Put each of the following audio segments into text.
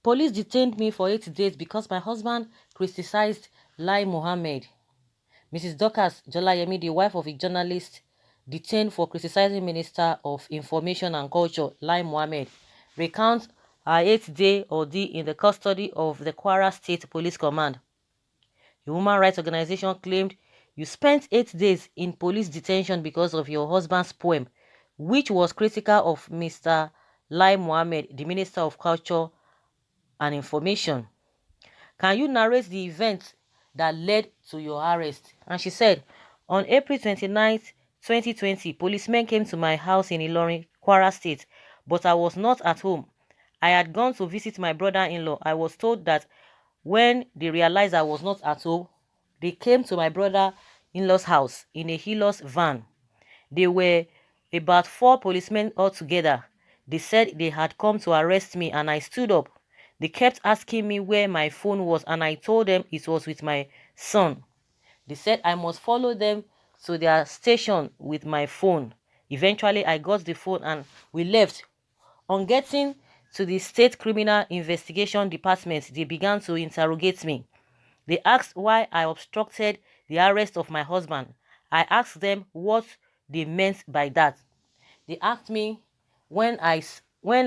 Police detained me for 8 days because my husband criticized Lai Mohammed. Mrs. Dorcas Jolayemi, the wife of a journalist detained for criticizing Minister of Information and Culture Lai Mohammed, recounts her 8-day ordeal in the custody of the Kwara State Police Command. A human rights organization claimed you spent 8 days in police detention because of your husband's poem, which was critical of Mr. Lai Mohammed, the Minister of Culture and Information. Can you narrate the events that led to your arrest? And she said, on April 29th, 2020, policemen came to my house in Ilorin, Kwara State, but I was not at home. I had gone to visit my brother-in-law. I was told that when they realized I was not at home, they came to my brother-in-law's house in a Hilux van. There were about 4 policemen altogether. They said they had come to arrest me and I stood up. They kept asking me where my phone was and I told them it was with my son. They said I must follow them to their station with my phone. Eventually, I got the phone and we left. On getting to the State Criminal Investigation Department, they began to interrogate me. They asked why I obstructed the arrest of my husband. I asked them what they meant by that. They asked me when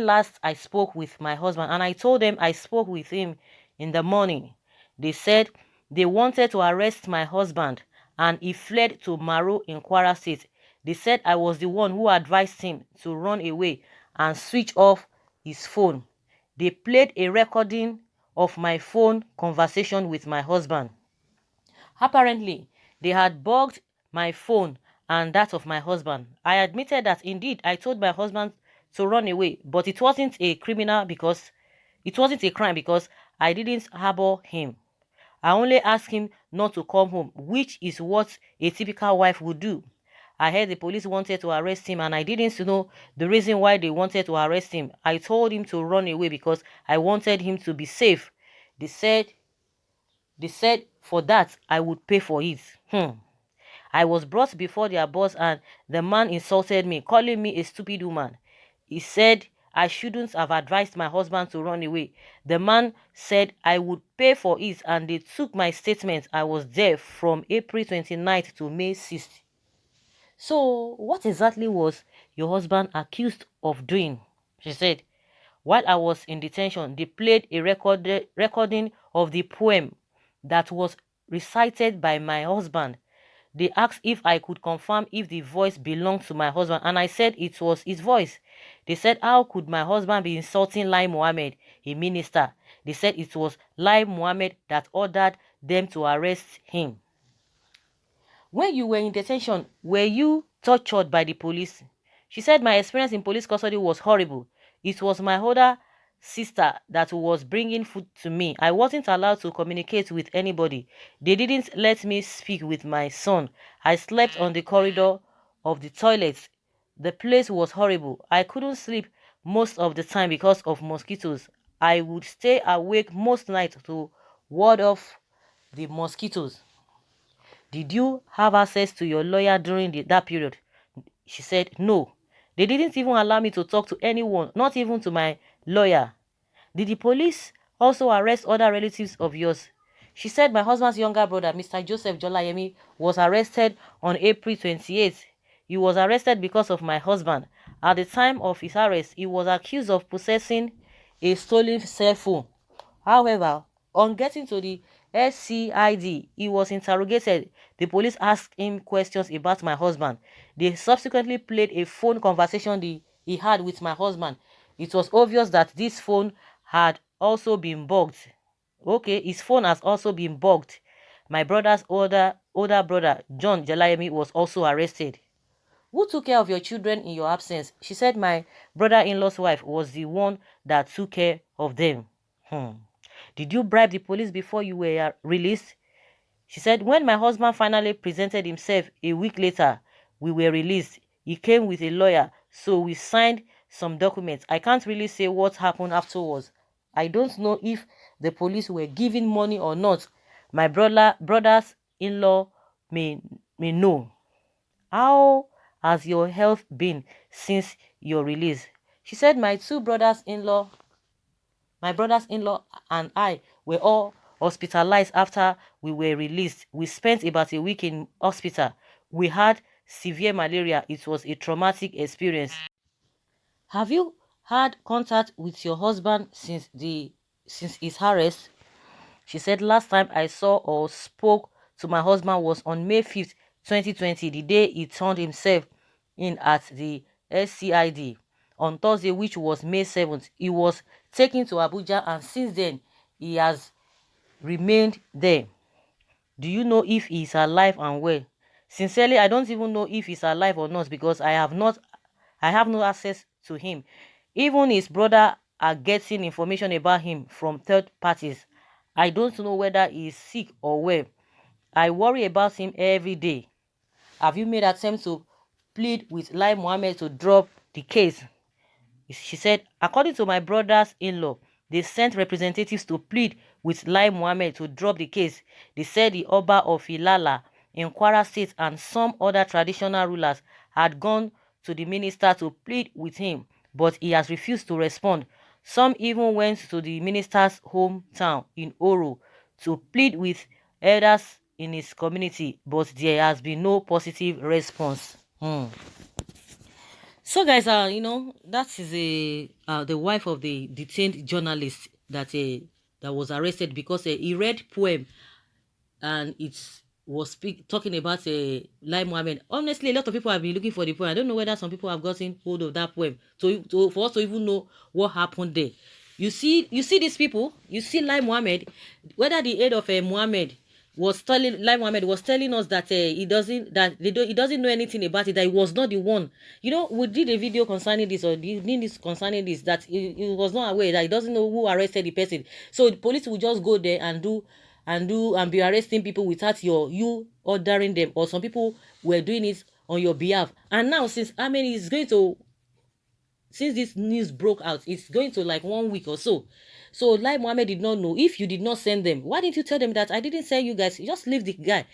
last I spoke with my husband, and I told them I spoke with him in the morning. They said they wanted to arrest my husband and he fled to Maro in Kwara State. They said I was the one who advised him to run away and switch off his phone. They played a recording of my phone conversation with my husband. Apparently, they had bugged my phone and that of my husband. I admitted that indeed I told my husband to run away, but it wasn't a crime because I didn't harbor him. I only asked him not to come home, which is what a typical wife would do. I heard the police wanted to arrest him and I didn't know the reason why they wanted to arrest him. I told him to run away because I wanted him to be safe. They said for that I would pay for it. I was brought before their boss and the man insulted me, calling me a stupid woman. He said I shouldn't have advised my husband to run away. The man said I would pay for it and they took my statement. I was there from April 29th to May 6th. So, what exactly was your husband accused of doing? She said, while I was in detention, they played a recording of the poem that was recited by my husband. They asked if I could confirm if the voice belonged to my husband, and I said it was his voice. They said, how could my husband be insulting Lai Mohammed, a minister? They said it was Lai Mohammed that ordered them to arrest him. When you were in detention, were you tortured by the police? She said my experience in police custody was horrible. It was my older sister that was bringing food to me. I wasn't allowed to communicate with anybody. They didn't let me speak with my son. I slept on the corridor of the toilets. The place was horrible. I couldn't sleep most of the time because of mosquitoes. I would stay awake most nights to ward off the mosquitoes. Did you have access to your lawyer during that period? She said, no. They didn't even allow me to talk to anyone, not even to my lawyer. Did the police also arrest other relatives of yours? She said my husband's younger brother, Mr. Joseph Jolayemi, was arrested on April 28th. He was arrested because of my husband. At the time of his arrest, he was accused of possessing a stolen cell phone. However, on getting to the SCID, he was interrogated. The police asked him questions about my husband. They subsequently played a phone conversation he had with my husband. It was obvious that this phone had also been bugged. Okay, his phone has also been bugged. My brother's older brother, John Jolayemi, was also arrested. Who took care of your children in your absence? She said my brother-in-law's wife was the one that took care of them. Did you bribe the police before you were released? She said, when my husband finally presented himself a week later, we were released. He came with a lawyer, so we signed some documents. I can't really say what happened afterwards. I don't know if the police were giving money or not. My brothers-in-law may know. How has your health been since your release? She said my 2 brothers-in-law My brothers-in-law and I were all hospitalized after we were released. We spent about a week in hospital. We had severe malaria. It was a traumatic experience. Have you had contact with your husband since his arrest? She said, last time I saw or spoke to my husband was on May 5th, 2020, the day he turned himself in at the SCID. On Thursday, which was May 7th, he was taken to Abuja, and since then, he has remained there. Do you know if he is alive and well? Sincerely, I don't even know if he's alive or not, because I have no access to him. Even his brother are getting information about him from third parties. I don't know whether he is sick or well. I worry about him every day. Have you made attempts to plead with Lai Mohammed to drop the case? She said, according to my brothers-in-law, they sent representatives to plead with Lai Mohammed to drop the case. They said the Oba of Ilala in Kwara State and some other traditional rulers had gone to the minister to plead with him, but he has refused to respond. Some even went to the minister's hometown in Oro to plead with elders in his community, but there has been no positive response. So guys, that is the wife of the detained journalist that was arrested because he read poem, and it was talking about Lai Mohammed. Honestly, a lot of people have been looking for the poem. I don't know whether some people have gotten hold of that poem for us to even know what happened there. You see these people. You see Lai Mohammed. Whether the aid of Mohammed was telling Lai Mohammed was telling us that he doesn't know anything about it, that he was not the one. We did a video concerning this, or did this concerning this, that he was not aware, that he doesn't know who arrested the person. So the police will just go there and be arresting people without you ordering them, or some people were doing it on your behalf. And now, since this news broke out, it's going to like 1 week or so. So Lai Mohammed did not know. If you did not send them, why didn't you tell them that I didn't send you guys? You just leave the guy.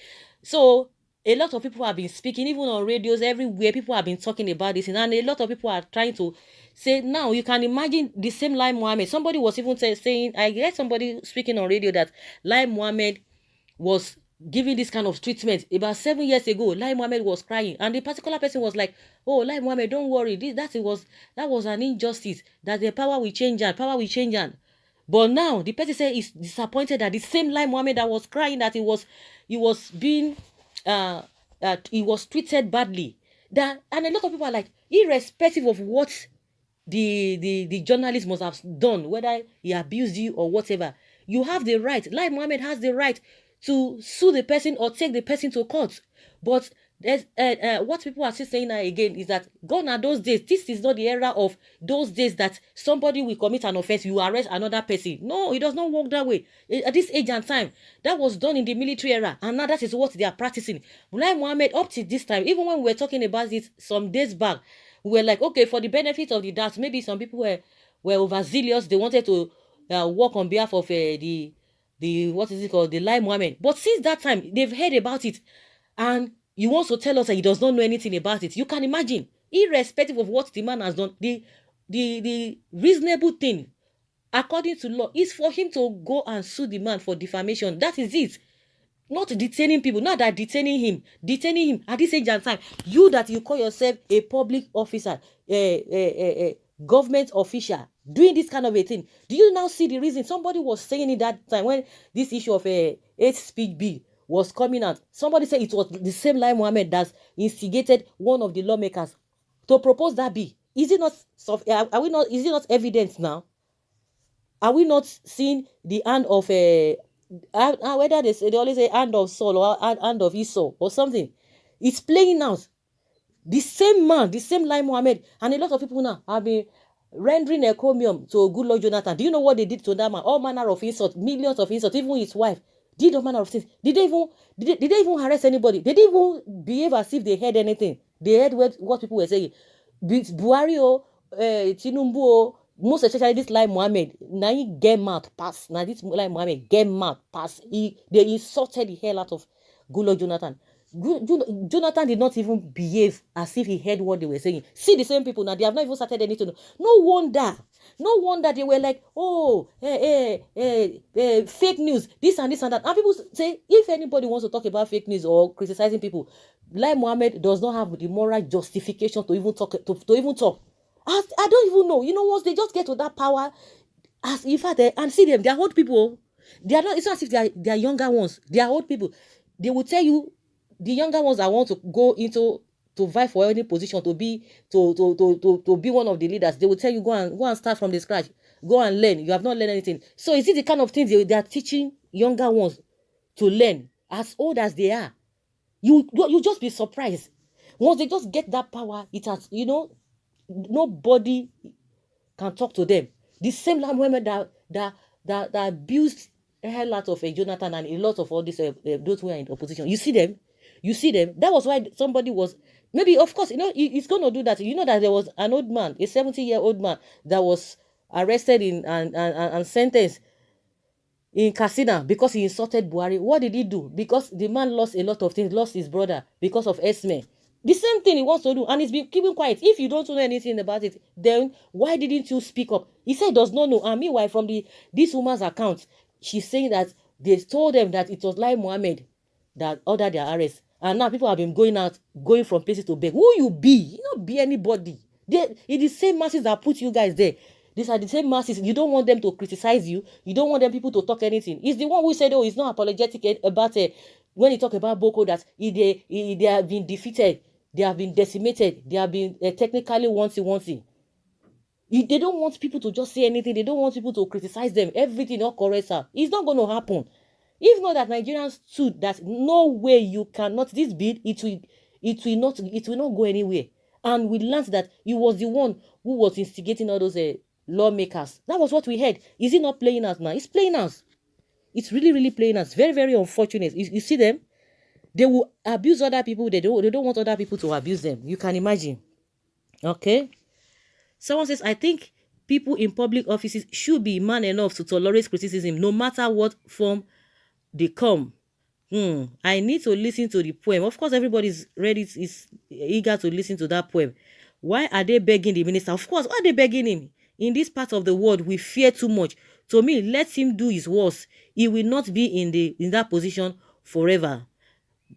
So a lot of people have been speaking, even on radios, everywhere. People have been talking about this, and a lot of people are trying to say, now you can imagine the same Lai Mohammed. Somebody was even saying, I heard somebody speaking on radio that Lai Mohammed was giving this kind of treatment about 7 years ago. Lai Mohammed was crying, and the particular person was like, oh, Lai Mohammed, don't worry, that was an injustice, that the power will change and but now the person said he's disappointed that the same Lai Mohammed that was crying that he was being he was treated badly, and a lot of people are like, irrespective of what the journalist must have done, whether he abused you or whatever, you have the right. Lai Mohammed has the right to sue the person or take the person to court. But there's what people are still saying now again is that gone are those days. This is not the era of those days that somebody will commit an offense, you arrest another person. No, it does not work that way. At this age and time, that was done in the military era, and now that is what they are practicing. Lai Mohammed, up to this time, even when we were talking about it some days back, we were like, okay, for the benefit of the doubt, maybe some people were overzealous. They wanted to work on behalf of the what is it called, the Lai Mohammed. But since that time, they've heard about it, and you want to tell us that he does not know anything about it. You can imagine, irrespective of what the man has done, the reasonable thing, according to law, is for him to go and sue the man for defamation. That is it. Not detaining people. Not that detaining him at this age and time. You that you call yourself a public officer, a government official, doing this kind of a thing. Do you now see the reason? Somebody was saying it that time when this issue of hate speech bill was coming out. Somebody said it was the same Lai Mohammed that instigated one of the lawmakers to propose that bill. Is it not? Is it not evidence now? Are we not seeing the hand of whether they always say hand of Saul or hand of Esau or something? It's playing out. The same man, the same Lai Mohammed, and a lot of people now have been rendering a encomium to good Lord Jonathan. Do you know what they did to that man? All manner of insults, millions of insults, even his wife did all manner of things. Did they even harass anybody? They didn't even behave as if they heard anything. They heard what people were saying. Buhari, Tinubu, most especially this Lai Mohammed, now he get mad pass. Now this Lai Mohammed get mad pass. They insulted the hell out of good Lord Jonathan. Jonathan did not even behave as if he heard what they were saying. See the same people now, they have not even started anything. No wonder they were like, oh, fake news, this and that. And people say, if anybody wants to talk about fake news or criticizing people, like Mohammed does not have the moral justification to even talk. To even talk. I don't even know. Once they just get to that power, as in fact, and see them, they are old people. They are not. It's not as if they are younger ones. They are old people. They will tell you, the younger ones that want to go into to vie for any position to be one of the leaders, they will tell you go and start from the scratch, go and learn. You have not learned anything. So is it the kind of things they are teaching younger ones to learn as old as they are? You just be surprised once they just get that power. It has nobody can talk to them. The same Mohammed that abused a hell lot of Jonathan and a lot of all these those who are in opposition. You see them. That was why somebody was, maybe, of course, he's going to do that. That there was an old man, a 70-year-old man that was arrested and sentenced in Katsina because he insulted Buhari. What did he do? Because the man lost a lot of things, lost his brother because of Esme. The same thing he wants to do, and he's been keeping quiet. If you don't know anything about it, then why didn't you speak up? He said he does not know. And meanwhile, from this woman's account, she's saying that they told them that it was like Mohammed that ordered their arrest. And now people have been going from places to beg. Who you be? You don't be anybody. It's the same masses that put you guys there. These are the same masses. You don't want them to criticize you. You don't want them people to talk anything. He's the one who said, oh, he's not apologetic about it. When he talk about Boko, that they have been defeated. They have been decimated. They have been technically wanting. They don't want people to just say anything. They don't want people to criticize them. Everything all correct, sir. It's not going to happen. If not that Nigerians stood that no way you cannot, this bid, it will not go anywhere. And we learned that he was the one who was instigating all those lawmakers. That was what we heard. Is it not playing us now? It's playing us. It's really, really playing us. Very, very unfortunate. You see them? They will abuse other people. They don't want other people to abuse them. You can imagine. Okay? Someone says, I think people in public offices should be man enough to tolerate criticism, no matter what form they come. I need to listen to the poem. Of course, everybody's ready, is eager to listen to that poem. Why are they begging the minister? Of course, why are they begging him? In this part of the world, we fear too much. To me, let him do his worst. He will not be in that position forever.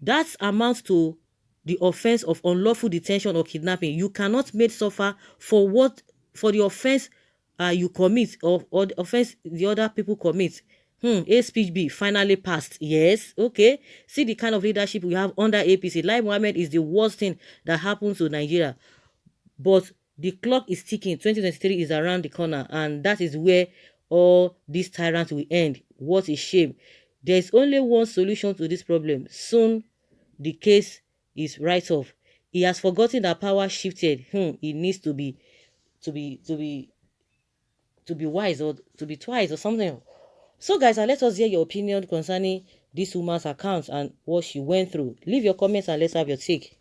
That amounts to the offense of unlawful detention or kidnapping. You cannot make suffer for the offense you commit or the offense the other people commit. A speech B finally passed. Yes, okay. See the kind of leadership we have under APC. Lai Mohammed is the worst thing that happens to Nigeria. But the clock is ticking. 2023 is around the corner, and that is where all these tyrants will end. What a shame. There is only one solution to this problem. Soon, the case is right off. He has forgotten that power shifted. He needs to be wise, or to be twice or something. So guys, let us hear your opinion concerning this woman's account and what she went through. Leave your comments and let's have your take.